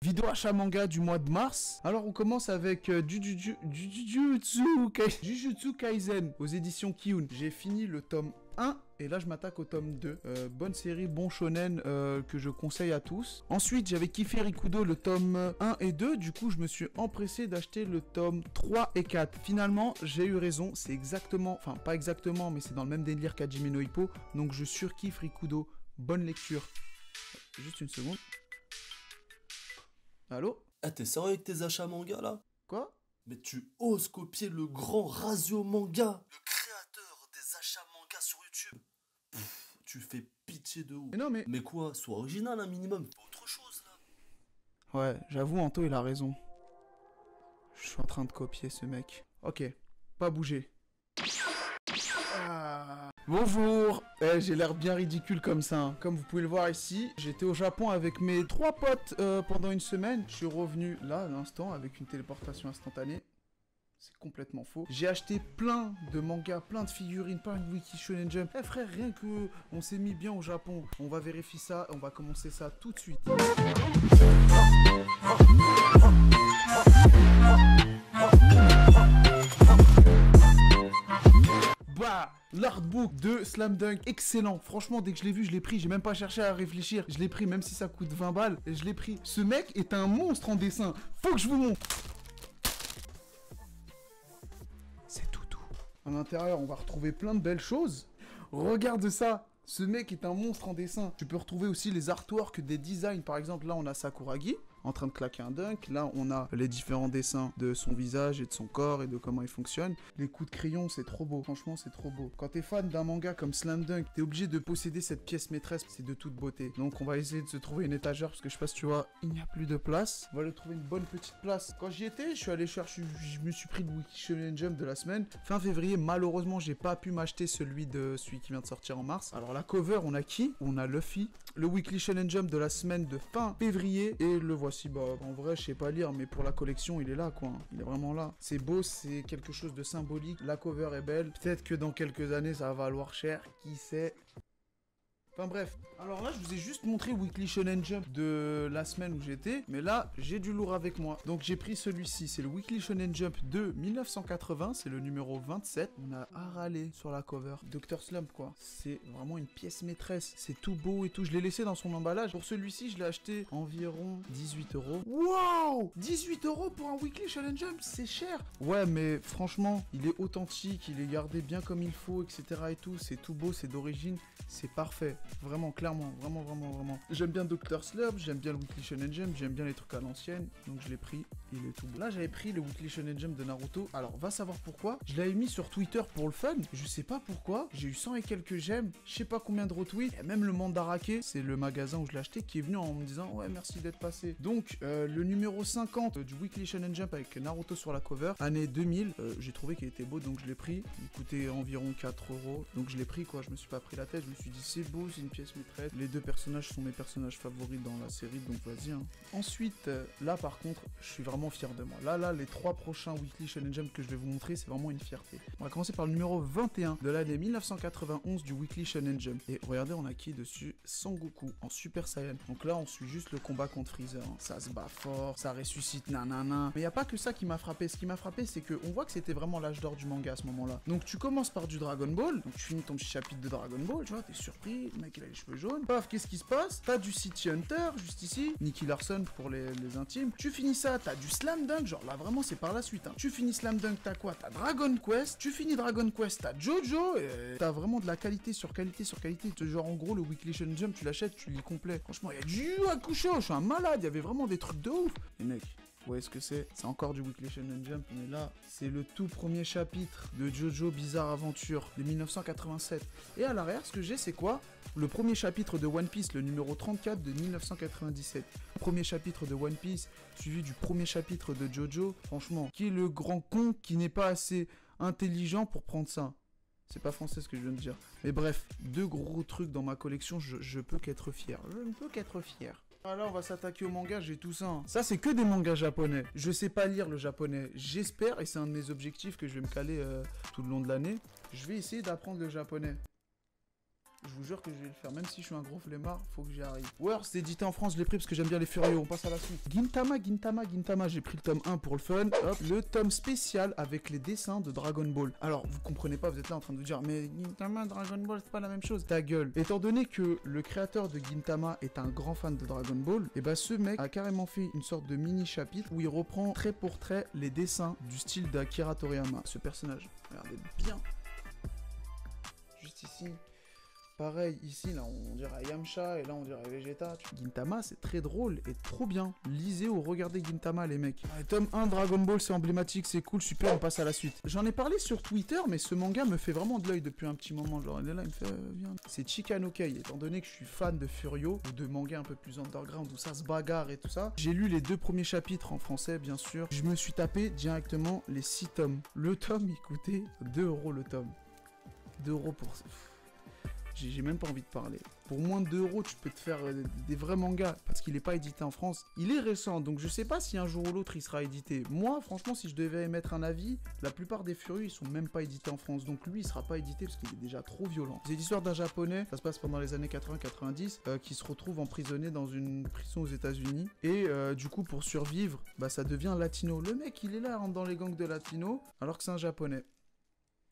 Vidéo achat manga du mois de mars. Alors on commence avec Jujutsu Kaisen aux éditions Kiun. J'ai fini le tome 1 et là je m'attaque au tome 2. Bonne série, bon shonen que je conseille à tous. Ensuite j'avais kiffé Rikudo le tome 1 et 2. Du coup je me suis empressé d'acheter le tome 3 et 4. Finalement j'ai eu raison, c'est exactement, enfin pas exactement mais c'est dans le même délire qu'Hajime no Ippo. Donc je surkiffe Rikudo. Bonne lecture. Juste une seconde. Allô? Ah, t'es sérieux avec tes achats manga là? Quoi? Mais tu oses copier le grand Razio Manga, le créateur des achats manga sur YouTube. Tu fais pitié de ouf. Mais non mais... Mais quoi, sois original un minimum, fais autre chose là. Ouais, j'avoue Anto il a raison. Je suis en train de copier ce mec. Ok, pas bouger. Ah. Bonjour. J'ai l'air bien ridicule comme ça, hein. Comme vous pouvez le voir ici, j'étais au Japon avec mes 3 potes pendant une semaine. Je suis revenu là à l'instant avec une téléportation instantanée. C'est complètement faux. J'ai acheté plein de mangas, plein de figurines, plein de Wiki Shonen Jump. Eh frère, rien que on s'est mis bien au Japon. On va vérifier ça, on va commencer ça tout de suite. Bah, l'artbook de Slam Dunk, excellent. Franchement, dès que je l'ai vu, je l'ai pris. J'ai même pas cherché à réfléchir. Je l'ai pris, même si ça coûte 20 balles. Et je l'ai pris. Ce mec est un monstre en dessin. Faut que je vous montre. C'est tout. À l'intérieur, on va retrouver plein de belles choses. Regarde ça. Ce mec est un monstre en dessin. Tu peux retrouver aussi les artworks des designs. Par exemple, là, on a Sakuragi en train de claquer un dunk. Là, on a les différents dessins de son visage et de son corps et de comment il fonctionne. Les coups de crayon, c'est trop beau. Franchement, c'est trop beau. Quand t'es fan d'un manga comme Slam Dunk, t'es obligé de posséder cette pièce maîtresse. C'est de toute beauté. Donc, on va essayer de se trouver une étagère parce que je sais pas si tu vois, il n'y a plus de place. On va aller trouver une bonne petite place. Quand j'y étais, je suis allé chercher, je me suis pris le Wiki Shonen Jump de la semaine. Fin février, malheureusement, j'ai pas pu m'acheter celui qui vient de sortir en mars. Alors, la cover, on a qui? On a Luffy. Le Weekly Shonen Jump de la semaine de fin février. Et le voici. Bah, en vrai, je sais pas lire, mais pour la collection, il est là, quoi. Il est vraiment là. C'est beau, c'est quelque chose de symbolique. La cover est belle. Peut-être que dans quelques années, ça va valoir cher. Qui sait? Enfin bref, alors là je vous ai juste montré Weekly Shonen Jump de la semaine où j'étais, mais là j'ai du lourd avec moi. Donc j'ai pris celui-ci, c'est le Weekly Shonen Jump de 1980, c'est le numéro 27. On a à râler sur la cover, Dr Slump quoi. C'est vraiment une pièce maîtresse, c'est tout beau et tout. Je l'ai laissé dans son emballage. Pour celui-ci je l'ai acheté environ 18 €. Wow, 18 € pour un Weekly Shonen Jump, c'est cher. Ouais mais franchement, il est authentique, il est gardé bien comme il faut, etc. et tout. C'est tout beau, c'est d'origine, c'est parfait. Vraiment, clairement, vraiment. J'aime bien Dr Slump, j'aime bien le Weekly Shonen Jump, j'aime bien les trucs à l'ancienne, donc je l'ai pris, il est tout beau. Là, j'avais pris le Weekly Shonen Jump de Naruto, alors va savoir pourquoi. Je l'avais mis sur Twitter pour le fun, je sais pas pourquoi, j'ai eu 100 et quelques j'aime, je sais pas combien de retweets, et même le Mandarake, c'est le magasin où je l'ai acheté, qui est venu en me disant, ouais, merci d'être passé. Donc, le numéro 50 du Weekly Shonen Jump avec Naruto sur la cover, année 2000, j'ai trouvé qu'il était beau, donc je l'ai pris. Il coûtait environ 4 €, donc je l'ai pris, quoi, je me suis pas pris la tête, je me suis dit, c'est beau, c'est une pièce maîtresse. Les deux personnages sont mes personnages favoris dans la série, donc vas-y. Hein. Ensuite, là par contre, je suis vraiment fier de moi. Là, les 3 prochains Weekly Shonen Jump que je vais vous montrer, c'est vraiment une fierté. On va commencer par le numéro 21 de l'année 1991 du Weekly Shonen Jump. Et regardez, on a qui dessus? Sangoku en Super Saiyan. Donc là, on suit juste le combat contre Freezer. Hein. Ça se bat fort, ça ressuscite, nanana. Mais il n'y a pas que ça qui m'a frappé. Ce qui m'a frappé, c'est qu'on voit que c'était vraiment l'âge d'or du manga à ce moment-là. Donc tu commences par du Dragon Ball, donc tu finis ton petit chapitre de Dragon Ball, tu vois, t'es surpris, le mec il a les cheveux jaunes. Paf, qu'est-ce qui se passe? T'as du City Hunter, juste ici, Nicky Larson pour les intimes. Tu finis ça, t'as du Slam Dunk, genre là vraiment c'est par la suite. Hein. Tu finis Slam Dunk, t'as quoi? T'as Dragon Quest. Tu finis Dragon Quest, t'as Jojo. Et t'as vraiment de la qualité sur qualité sur qualité. Genre en gros, le Weekly Shonen Jump, tu l'achètes, tu lis complet. Franchement, il y a du Yu Hakusho, je suis un malade, il y avait vraiment des trucs de ouf. Les mecs. Vous voyez ce que c'est? C'est encore du Weekly Shonen Jump, mais là, c'est le tout premier chapitre de Jojo Bizarre Adventure de 1987. Et à l'arrière, ce que j'ai, c'est quoi? Le premier chapitre de One Piece, le numéro 34 de 1997. Premier chapitre de One Piece, suivi du premier chapitre de Jojo. Franchement, qui est le grand con qui n'est pas assez intelligent pour prendre ça? C'est pas français ce que je viens de dire. Mais bref, 2 gros trucs dans ma collection, je peux qu'être fier. Je ne peux qu'être fier. Alors on va s'attaquer au manga, j'ai tout ça. Hein. Ça c'est que des mangas japonais. Je sais pas lire le japonais. J'espère, et c'est un de mes objectifs que je vais me caler tout le long de l'année, je vais essayer d'apprendre le japonais. Je vous jure que je vais le faire, même si je suis un gros flemmard, faut que j'y arrive. Word, c'est édité en France, je l'ai pris parce que j'aime bien les Furios, on passe à la suite. Gintama, j'ai pris le tome 1 pour le fun. Hop, le tome spécial avec les dessins de Dragon Ball. Alors, vous comprenez pas, vous êtes là en train de vous dire, mais Gintama, Dragon Ball, c'est pas la même chose. Ta gueule. Étant donné que le créateur de Gintama est un grand fan de Dragon Ball, et bah ce mec a carrément fait une sorte de mini chapitre où il reprend trait pour trait les dessins du style d'Akira Toriyama. Ce personnage, regardez bien. Juste ici. Pareil, ici, là, on dirait Yamcha, et là, on dirait Vegeta. Gintama, c'est très drôle et trop bien. Lisez ou regardez Gintama, les mecs. Allez, tome 1, Dragon Ball, c'est emblématique, c'est cool, super, on passe à la suite. J'en ai parlé sur Twitter, mais ce manga me fait vraiment de l'œil depuis un petit moment. Genre, il est là, il me fait, viens. C'est Chikanokei, étant donné que je suis fan de Furio, ou de mangas un peu plus underground, où ça se bagarre et tout ça. J'ai lu les 2 premiers chapitres en français, bien sûr. Je me suis tapé directement les 6 tomes. Le tome, il coûtait 2 € le tome. 2 € pour... J'ai même pas envie de parler. Pour moins de 2 €, tu peux te faire des vrais mangas, parce qu'il n'est pas édité en France. Il est récent, donc je sais pas si un jour ou l'autre il sera édité. Moi, franchement, si je devais émettre un avis, la plupart des Furieux, ils sont même pas édités en France. Donc lui, il sera pas édité parce qu'il est déjà trop violent. C'est l'histoire d'un Japonais, ça se passe pendant les années 80-90, qui se retrouve emprisonné dans une prison aux États-Unis. Et du coup, pour survivre, bah ça devient latino. Le mec, il est là, rentre dans les gangs de latino, alors que c'est un Japonais.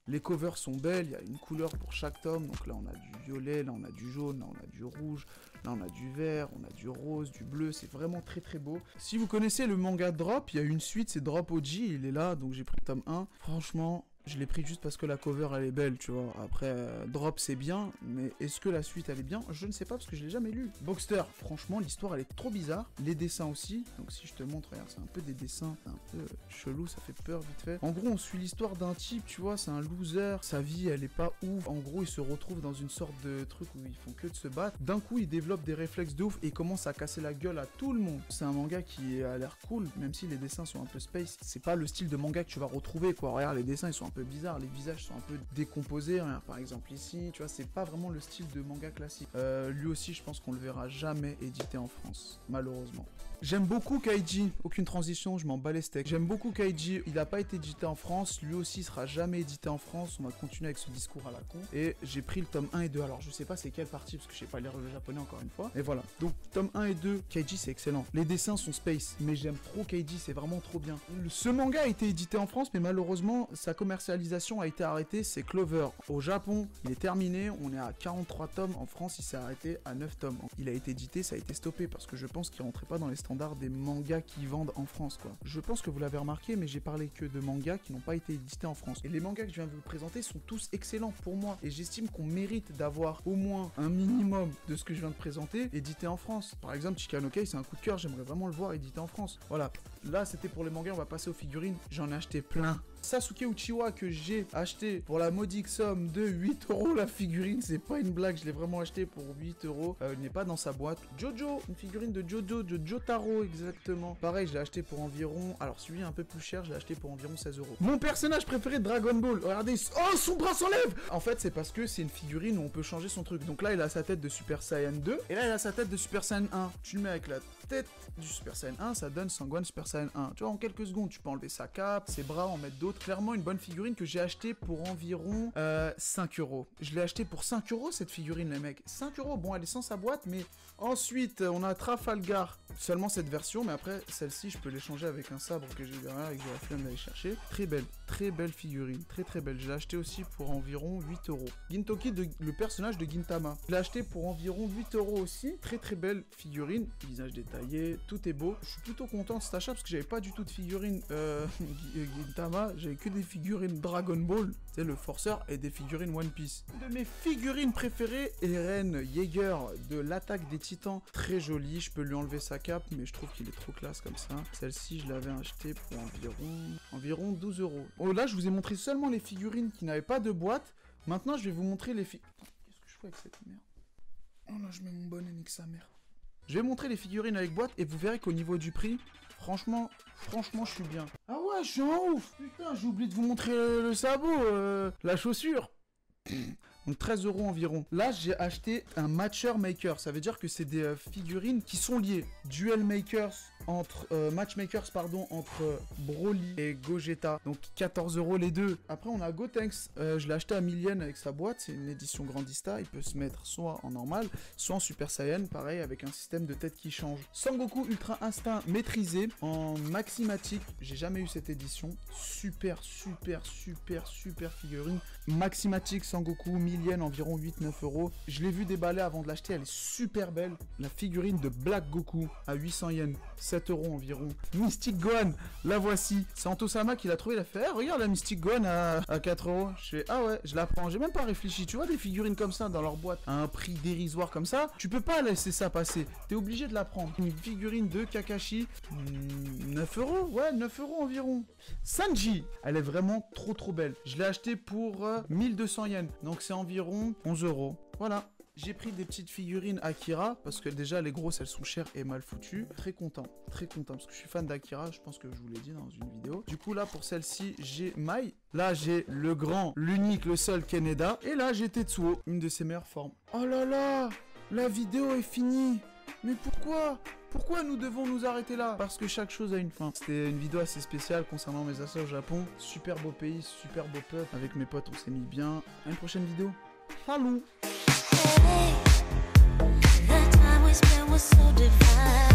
Les covers sont belles, il y a une couleur pour chaque tome, donc là on a du violet, là on a du jaune, là on a du rouge, là on a du vert, on a du rose, du bleu, c'est vraiment très très beau. Si vous connaissez le manga Drop, il y a une suite, c'est Drop OG, il est là, donc j'ai pris le tome 1. Franchement, je l'ai pris juste parce que la cover elle est belle, tu vois. Après, Drop c'est bien, mais est-ce que la suite elle est bien? Je ne sais pas parce que je l'ai jamais lu. Boxster, franchement l'histoire elle est trop bizarre. Les dessins aussi, donc si je te montre, regarde, c'est un peu des dessins un peu chelou, ça fait peur vite fait. En gros on suit l'histoire d'un type, tu vois, c'est un loser, sa vie elle est pas ouf. En gros il se retrouve dans une sorte de truc où ils font que de se battre. D'un coup il développe des réflexes de ouf et il commence à casser la gueule à tout le monde. C'est un manga qui a l'air cool, même si les dessins sont un peu space. C'est pas le style de manga que tu vas retrouver quoi. Regarde, les dessins ils sont un peu bizarres, les visages sont un peu décomposés, regarde, par exemple ici, tu vois, c'est pas vraiment le style de manga classique. Lui aussi, je pense qu'on le verra jamais édité en France, malheureusement. J'aime beaucoup Kaiji, aucune transition, je m'en bats les steaks. J'aime beaucoup Kaiji, il a pas été édité en France, lui aussi sera jamais édité en France, on va continuer avec ce discours à la con. Et j'ai pris le tome 1 et 2, alors je sais pas c'est quelle partie, parce que je sais pas lire le japonais encore une fois. Et voilà, donc tome 1 et 2, Kaiji c'est excellent. Les dessins sont space, mais j'aime trop Kaiji, c'est vraiment trop bien. Ce manga a été édité en France, mais malheureusement, sa commercialisation a été arrêtée, c'est Clover. Au Japon, il est terminé, on est à 43 tomes, en France il s'est arrêté à 9 tomes. Il a été édité, ça a été stoppé, parce que je pense qu'il rentrait pas dans les standards des mangas qui vendent en France quoi. Je pense que vous l'avez remarqué, mais j'ai parlé que de mangas qui n'ont pas été édités en France. Et les mangas que je viens de vous présenter sont tous excellents pour moi. Et j'estime qu'on mérite d'avoir au moins un minimum de ce que je viens de présenter édité en France. Par exemple, Chikanokei, c'est un coup de cœur, j'aimerais vraiment le voir édité en France. Voilà, là c'était pour les mangas, on va passer aux figurines. J'en ai acheté plein. Sasuke Uchiwa que j'ai acheté pour la modique somme de 8 € la figurine, c'est pas une blague, je l'ai vraiment acheté pour 8 €. Il n'est pas dans sa boîte. Jojo, une figurine de Jojo, de Jotaro exactement. Pareil, je l'ai acheté pour environ, alors celui un peu plus cher, je l'ai acheté pour environ 16 €. Mon personnage préféré de Dragon Ball, regardez, oh son bras s'enlève. En fait c'est parce que c'est une figurine où on peut changer son truc. Donc là il a sa tête de Super Saiyan 2 et là il a sa tête de Super Saiyan 1. Tu le mets avec la tête du Super Saiyan 1, ça donne Sangohan Super Saiyan 1. Tu vois, en quelques secondes, tu peux enlever sa cape, ses bras, en mettre d'autres. Clairement, une bonne figurine que j'ai achetée pour environ 5 €. Je l'ai achetée pour 5 € cette figurine, les mecs. 5 €, bon, elle est sans sa boîte, mais ensuite, on a Trafalgar. Seulement cette version, mais après, celle-ci, je peux l'échanger avec un sabre que j'ai derrière et que j'ai la flemme d'aller chercher. Très belle figurine, très belle. Je l'ai achetée aussi pour environ 8 €. Gintoki, le personnage de Gintama. Je l'ai acheté pour environ 8 € aussi. Très belle figurine, visage détaillé, tout est beau. Je suis plutôt content de cet achat parce que j'avais pas du tout de figurines Gintama, j'avais que des figurines Dragon Ball, c'est le forceur, et des figurines One Piece. De mes figurines préférées, Eren Yeager de l'attaque des titans, très jolie, je peux lui enlever sa cape, mais je trouve qu'il est trop classe comme ça. Celle-ci, je l'avais achetée pour environ 12 €. Oh là, je vous ai montré seulement les figurines qui n'avaient pas de boîte. Maintenant, je vais vous montrer les figurines. Qu'est-ce que je fais avec cette merde? Oh là, je mets mon bonnet, nique sa mère. Je vais montrer les figurines avec boîte et vous verrez qu'au niveau du prix, franchement, je suis bien. Ah ouais, je suis en ouf. Putain, j'ai oublié de vous montrer le sabot, la chaussure. Donc 13 € environ. Là, j'ai acheté un Matcher Maker. Ça veut dire que c'est des figurines qui sont liées. Duel Makers, entre matchmakers, pardon, entre Broly et Gogeta. Donc 14 € les deux. Après, on a Gotenks. Je l'ai acheté à 1000 yens avec sa boîte. C'est une édition Grandista. Il peut se mettre soit en normal, soit en Super Saiyan. Pareil, avec un système de tête qui change. Sangoku Ultra Instinct maîtrisé en Maximatic. J'ai jamais eu cette édition. Super figurine. Maximatic Sangoku, 1000 yens, environ 8-9 €. Je l'ai vu déballer avant de l'acheter. Elle est super belle. La figurine de Black Goku à 800 yens, 7 € environ. Mystic Gohan, la voici. C'est Antosama qui l'a trouvé. Il a fait, regarde la Mystic Gohan à 4 €. Je fais, ah ouais, je la prends. J'ai même pas réfléchi. Tu vois des figurines comme ça dans leur boîte à un prix dérisoire comme ça, tu peux pas laisser ça passer. T'es obligé de la prendre. Une figurine de Kakashi, 9 €. Ouais, 9 € environ. Sanji, elle est vraiment trop belle. Je l'ai acheté pour 1200 yens. Donc c'est environ 11 €. Voilà. J'ai pris des petites figurines Akira, parce que déjà les grosses elles sont chères et mal foutues. Très content, parce que je suis fan d'Akira, je pense que je vous l'ai dit dans une vidéo. Du coup là pour celle-ci j'ai Mai, là j'ai le grand, l'unique, le seul Kaneda, et là j'ai Tetsuo, une de ses meilleures formes. Oh là là, la vidéo est finie. Mais pourquoi nous devons nous arrêter là? Parce que chaque chose a une fin. C'était une vidéo assez spéciale concernant mes achats au Japon. Super beau pays, super beau peuple. Avec mes potes on s'est mis bien. À une prochaine vidéo. Salut. The time we spent was so divine.